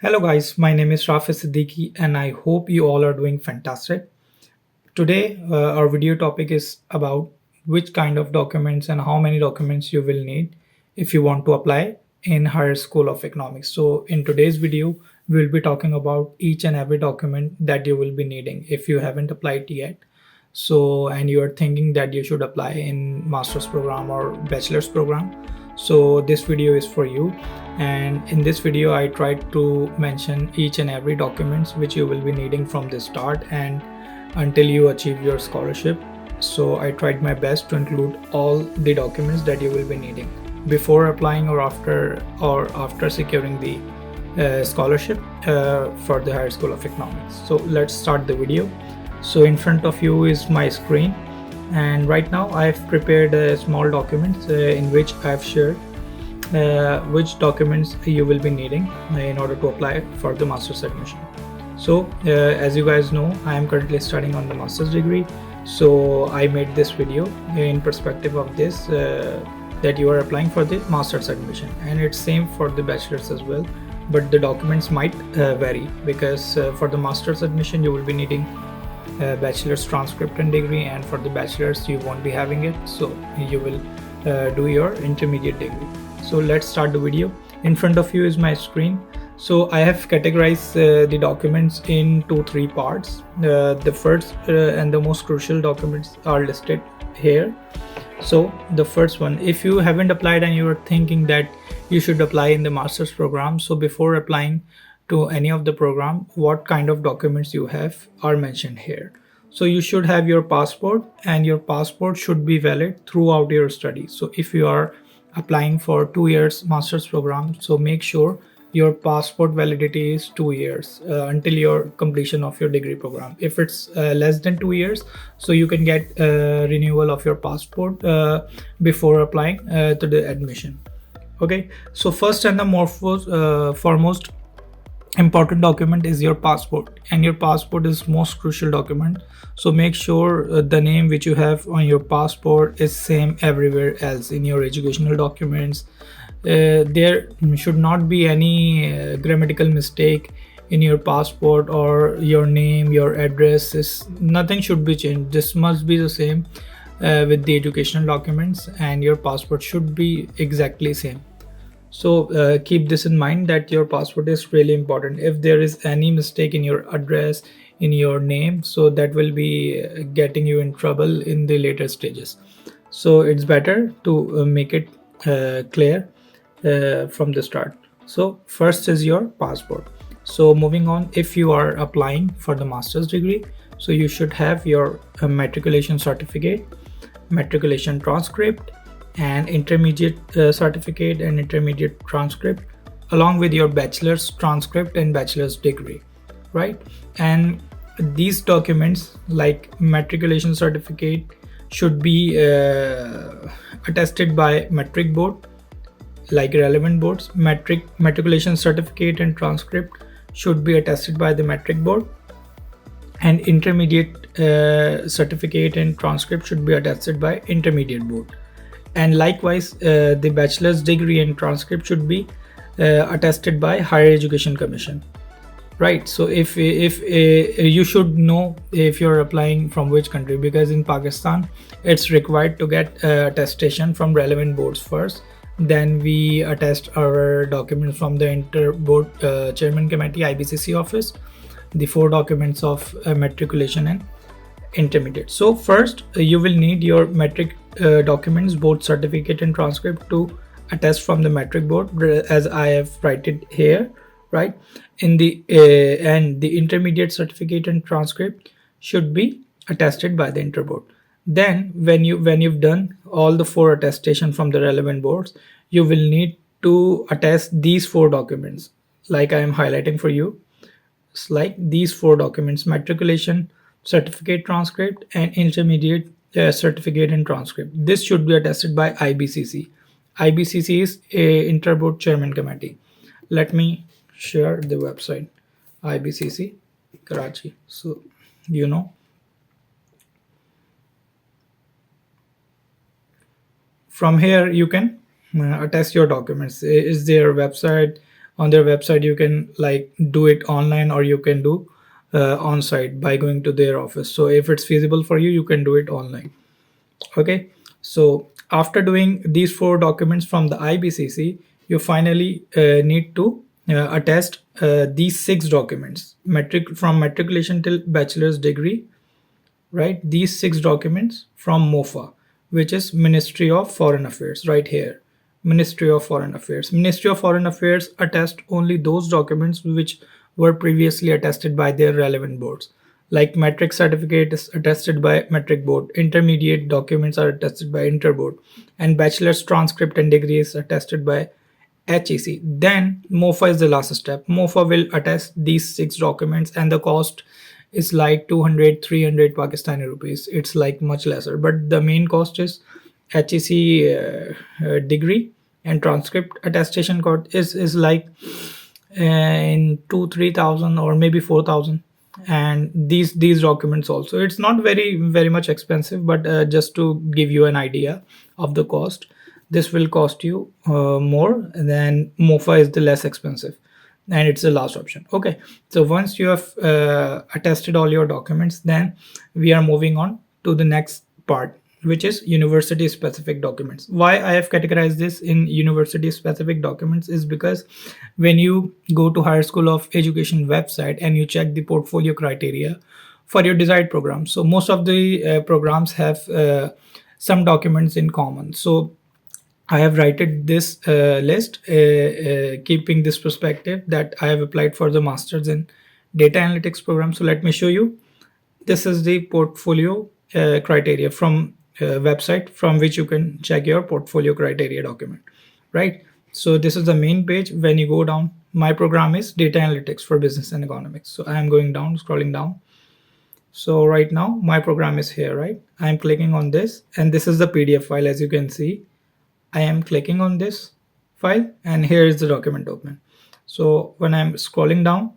Hello guys, my name is Rafi Siddiqui and I hope you all are doing fantastic. Today our video topic is about which kind of documents and how many documents you will need if you want to apply in higher school of economics. So in today's video we will be talking about each and every document that you will be needing if you haven't applied yet. So and you are thinking that you should apply in master's program or bachelor's program, so this video is for you. And in this video I tried to mention each and every documents which you will be needing from the start and until you achieve your scholarship. So I tried my best to include all the documents that you will be needing before applying or after securing the scholarship for the higher school of economics. So let's start the video. So in front of you is my screen, and right now I've prepared a small document in which I've shared which documents you will be needing in order to apply for the master's admission. So as you guys know, I am currently studying on the master's degree, so I made this video in perspective of this that you are applying for the master's admission, and it's same for the bachelor's as well, but the documents might vary because for the master's admission you will be needing bachelor's transcript and degree, and for the bachelor's you won't be having it, so you will do your intermediate degree. So let's start the video. In front of you is my screen. So I have categorized the documents in 2-3 parts. The first and the most crucial documents are listed here. So the first one, if you haven't applied and you are thinking that you should apply in the master's program, so before applying to any of the program, what kind of documents you have are mentioned here. So you should have your passport, and your passport should be valid throughout your study. So if you are applying for 2 years master's program, so make sure your passport validity is 2 years until your completion of your degree program. If it's less than 2 years, so you can get renewal of your passport before applying to the admission. Okay, so first and the foremost important document is your passport, and your passport is most crucial document. So make sure the name which you have on your passport is same everywhere else in your educational documents. There should not be any grammatical mistake in your passport, or your name, your address is nothing should be changed. This must be the same with the educational documents, and your passport should be exactly same. So keep this in mind that your passport is really important. If there is any mistake in your address, in your name, so that will be getting you in trouble in the later stages. So it's better to make it clear from the start. So first is your passport. So moving on, if you are applying for the master's degree, so you should have your matriculation certificate, matriculation transcript, and intermediate certificate and intermediate transcript, along with your bachelor's transcript and bachelor's degree, right? And these documents like matriculation certificate should be attested by metric board, like relevant boards. Matriculation certificate and transcript should be attested by the metric board, and intermediate certificate and transcript should be attested by intermediate board. And likewise the bachelor's degree and transcript should be attested by Higher Education Commission, right? So if you should know if you're applying from which country, because in Pakistan it's required to get attestation from relevant boards first, then we attest our documents from the inter board chairman committee IBCC office, the 4 documents of matriculation and intermediate. So first you will need your metric documents, both certificate and transcript, to attest from the metric board, as I have write it here, right? In the and the intermediate certificate and transcript should be attested by the interboard. Then when you've done all the 4 attestation from the relevant boards, you will need to attest these 4 documents, like I am highlighting for you. It's like these 4 documents: matriculation certificate, transcript, and intermediate certificate and transcript. This should be attested by IBCC. IBCC is a interboard chairman committee. Let me share the website, IBCC Karachi. So from here you can attest your documents. Is their website on their website. You can like do it online, or you can do on site by going to their office. So if it's feasible for you, you can do it online. Okay, so after doing these 4 documents from the IBCC, you finally need to attest these 6 documents, matriculation till bachelor's degree, right? These 6 documents from MOFA, which is Ministry of Foreign Affairs, right here. Ministry of Foreign Affairs. Ministry of Foreign Affairs attest only those documents which were previously attested by their relevant boards. Like metric certificate is attested by metric board, intermediate documents are attested by interboard, and bachelor's transcript and degree is attested by HEC. Then MOFA is the last step. MOFA will attest these 6 documents, and the cost is like 200, 300 Pakistani rupees. It's like much lesser, but the main cost is HEC degree and transcript attestation cost is like in 2 3,000 or maybe 4,000. And these documents also, it's not very much expensive, but just to give you an idea of the cost, this will cost you more than MOFA is the less expensive, and it's the last option. Okay, so once you have attested all your documents, then we are moving on to the next part, which is university specific documents. Why I have categorized this in university specific documents is because when you go to Higher School of Education website and you check the portfolio criteria for your desired program, so most of the programs have some documents in common. So I have written this list, keeping this perspective that I have applied for the masters in data analytics program. So let me show you. This is the portfolio criteria from website from which you can check your portfolio criteria document, right? So this is the main page. When you go down, my program is data analytics for business and economics. So I am going down, scrolling down. So right now my program is here, right? I'm clicking on this, and this is the PDF file. As you can see, I am clicking on this file, and here is the document open. So when I'm scrolling down,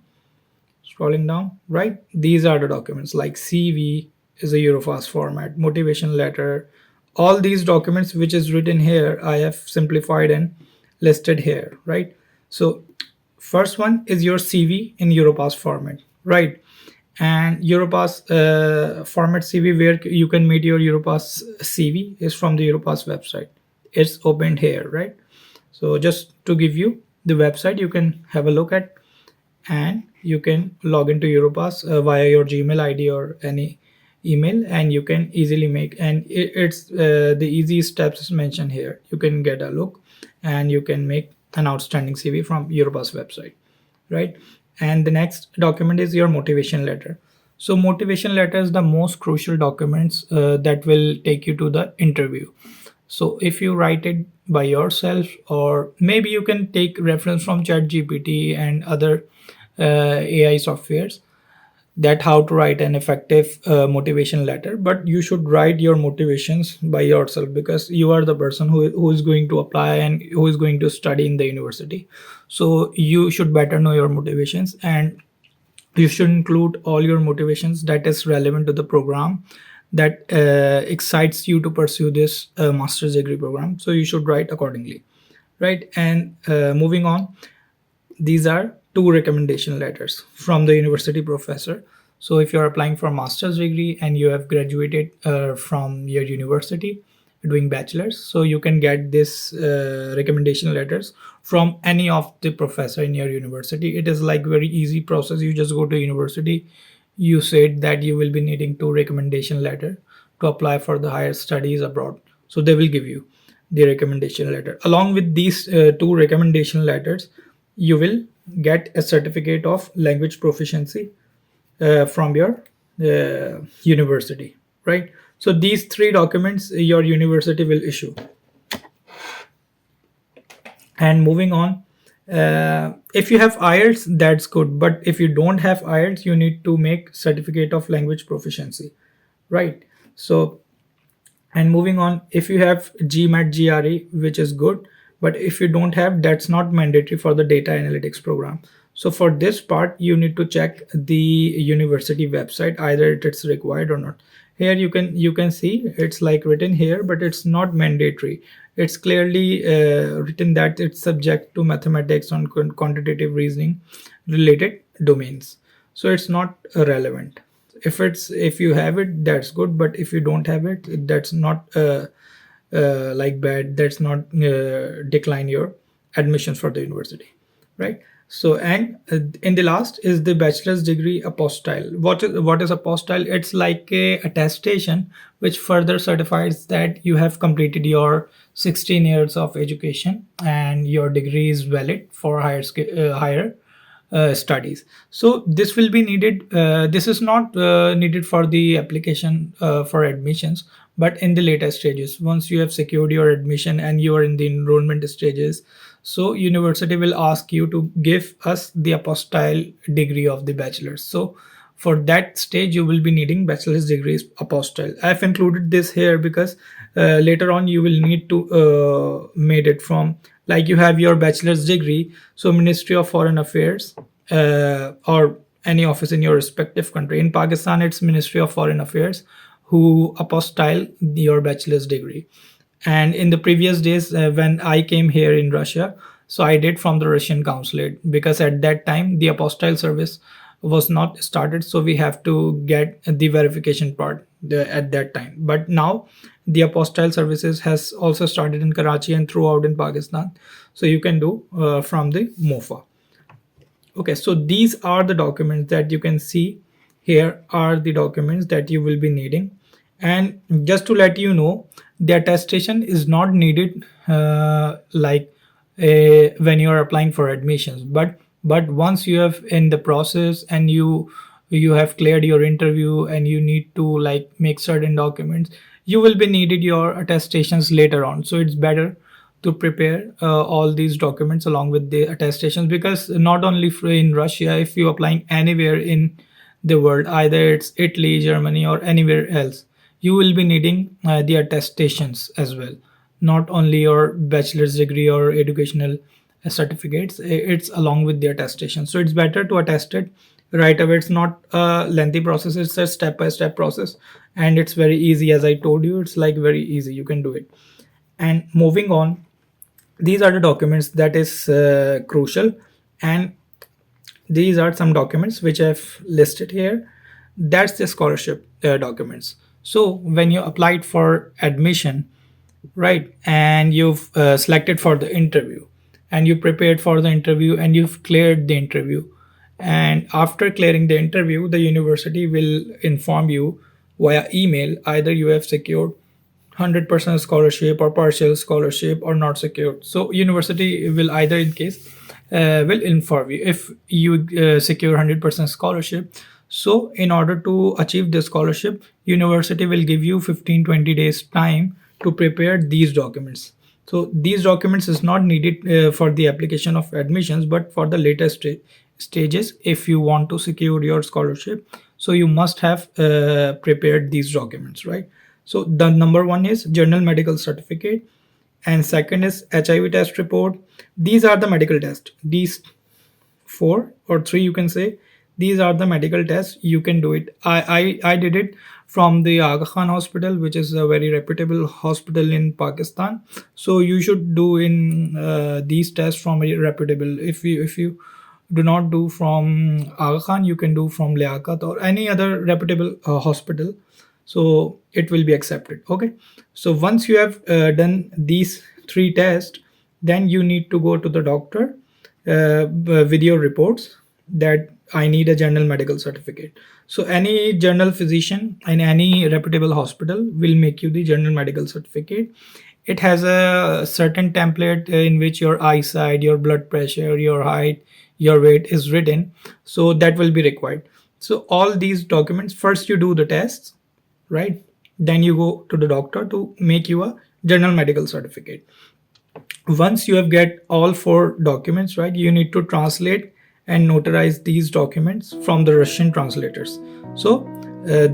right, these are the documents. Like CV is a Eurofast format, motivation letter, all these documents which is written here, I have simplified and listed here, right? So first one is your CV in Europass format, right? And Europass format CV, where you can meet your Europass CV, is from the Europass website. It's opened here, right? So just to give you the website, you can have a look at, and you can log into Europass via your Gmail ID or any email, and you can easily make, and it's the easy steps mentioned here. You can get a look, and you can make an outstanding CV from Europass website, right? And the next document is your motivation letter. So motivation letter is the most crucial documents that will take you to the interview. So if you write it by yourself, or maybe you can take reference from ChatGPT and other AI softwares, that how to write an effective motivation letter, but you should write your motivations by yourself, because you are the person who is going to apply and who is going to study in the university. So you should better know your motivations, and you should include all your motivations that is relevant to the program that excites you to pursue this master's degree program. So you should write accordingly, right? And moving on, these are 2 recommendation letters from the university professor. So if you're applying for a master's degree and you have graduated from your university doing bachelors, so you can get this recommendation letters from any of the professor in your university. It is like very easy process. You just go to university, you said that you will be needing 2 recommendation letter to apply for the higher studies abroad, so they will give you the recommendation letter. Along with these 2 recommendation letters, you will get a certificate of language proficiency from your university, right? So these 3 documents your university will issue. And moving on, if you have IELTS, that's good, but if you don't have IELTS, you need to make certificate of language proficiency, right? So, and moving on, if you have GMAT GRE, which is good, but if you don't have, that's not mandatory for the data analytics program. So for this part, you need to check the university website, either it's required or not. Here you can see it's like written here, but it's not mandatory. it's clearly written that it's subject to mathematics and quantitative reasoning related domains, so it's not relevant. If you have it, that's good, but if you don't have it, that's not like bad, that's not decline your admissions for the university, right? So, and in the last is the bachelor's degree apostille. What is apostille? It's like a attestation which further certifies that you have completed your 16 years of education and your degree is valid for higher studies. So this will be needed. This is not needed for the application for admissions, but in the later stages, once you have secured your admission and you are in the enrollment stages, so university will ask you to give us the apostille degree of the bachelor's. So for that stage, you will be needing bachelor's degrees apostille. I've included this here because later on you will need to made it from, like, you have your bachelor's degree, so Ministry of Foreign Affairs or any office in your respective country. In Pakistan, it's Ministry of Foreign Affairs who apostille your bachelor's degree. And in the previous days, when I came here in Russia, so I did from the Russian consulate, because at that time the apostille service was not started, so we have to get the verification part at that time. But now the apostille services has also started in Karachi and throughout in Pakistan, so you can do from the MOFA. Okay, so these are the documents that you can see here are the documents that you will be needing. And just to let you know, the attestation is not needed when you are applying for admissions, but once you have in the process and you have cleared your interview and you need to like make certain documents, you will be needed your attestations later on. So it's better to prepare all these documents along with the attestations, because not only in Russia, if you're applying anywhere in the world, either it's Italy, Germany, or anywhere else, you will be needing the attestations as well, not only your bachelor's degree or educational certificates. It's along with the attestation, so it's better to attest it right away. It's not a lengthy process, it's a step-by-step process, and it's very easy. As I told you, it's like very easy, you can do it. And moving on, these are the documents that is crucial, and these are some documents which I've listed here. That's the scholarship documents. So when you applied for admission, right, and you've selected for the interview, and you prepared for the interview, and you've cleared the interview, and after clearing the interview, the university will inform you via email either you have secured 100% scholarship or partial scholarship or not secured. So university will either in case will inform you if you secure 100% scholarship. So in order to achieve this scholarship, university will give you 15-20 days time to prepare these documents. So these documents is not needed for the application of admissions, but for the latest stages, if you want to secure your scholarship, so you must have prepared these documents, right? So the number one is general medical certificate, and second is HIV test report. These are the medical tests. These four or three, you can say, these are the medical tests. You can do it. I did it from the Aga Khan Hospital, which is a very reputable hospital in Pakistan. So you should do in these tests from a reputable. If you do not do from Aga Khan, you can do from Liaquat or any other reputable hospital, so it will be accepted. Okay, so once you have done these three tests, then you need to go to the doctor with your reports that I need a general medical certificate. So any general physician in any reputable hospital will make you the general medical certificate. It has a certain template in which your eyesight, your blood pressure, your height, your weight is written, so that will be required. So all these documents, first you do the tests, right, then you go to the doctor to make you a general medical certificate. Once you have get all four documents, right, you need to translate and notarize these documents from the Russian translators. So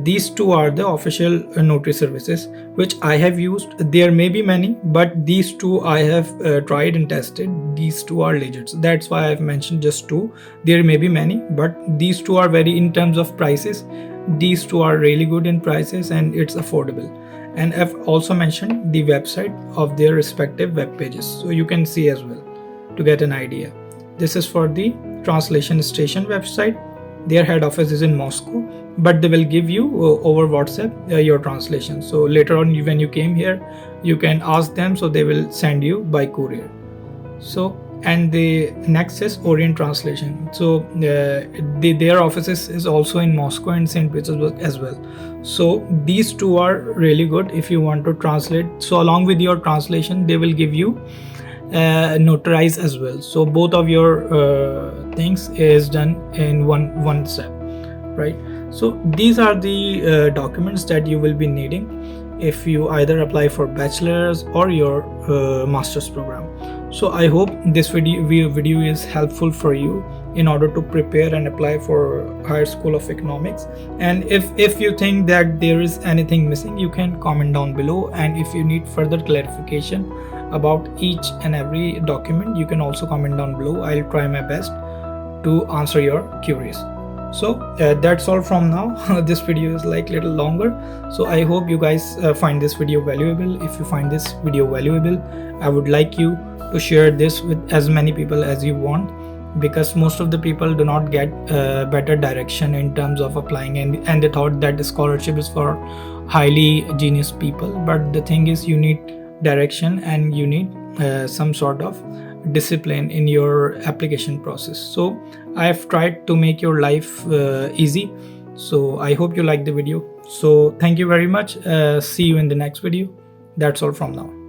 these two are the official notary services which I have used. There may be many, but these two I have tried and tested. These two are legit. So that's why I've mentioned just two. There may be many, but these two are very, in terms of prices, these two are really good in prices and it's affordable. and I've also mentioned the website of their respective web pages, so you can see as well to get an idea. This is for the translation station website. Their head office is in Moscow, but they will give you over WhatsApp your translation. So later on, when you came here, you can ask them, so they will send you by courier. So, and the next is Orient Translation. So their offices is also in Moscow and St. Petersburg as well. So these two are really good if you want to translate. So along with your translation, they will give you notarize as well. So both of your things is done in one step, right? So these are the documents that you will be needing if you either apply for bachelor's or your master's program. So I hope this video is helpful for you in order to prepare and apply for higher school of economics. And if you think that there is anything missing, you can comment down below, and if you need further clarification about each and every document, you can also comment down below. I'll try my best to answer your queries. So that's all from now. This video is like little longer, so I hope you guys find this video valuable. If you find this video valuable, I would like you to share this with as many people as you want, because most of the people do not get better direction in terms of applying, and they thought that the scholarship is for highly genius people. But the thing is, you need direction and you need some sort of discipline in your application process. So I've tried to make your life easy. So I hope you like the video. So thank you very much. See you in the next video. That's all from now.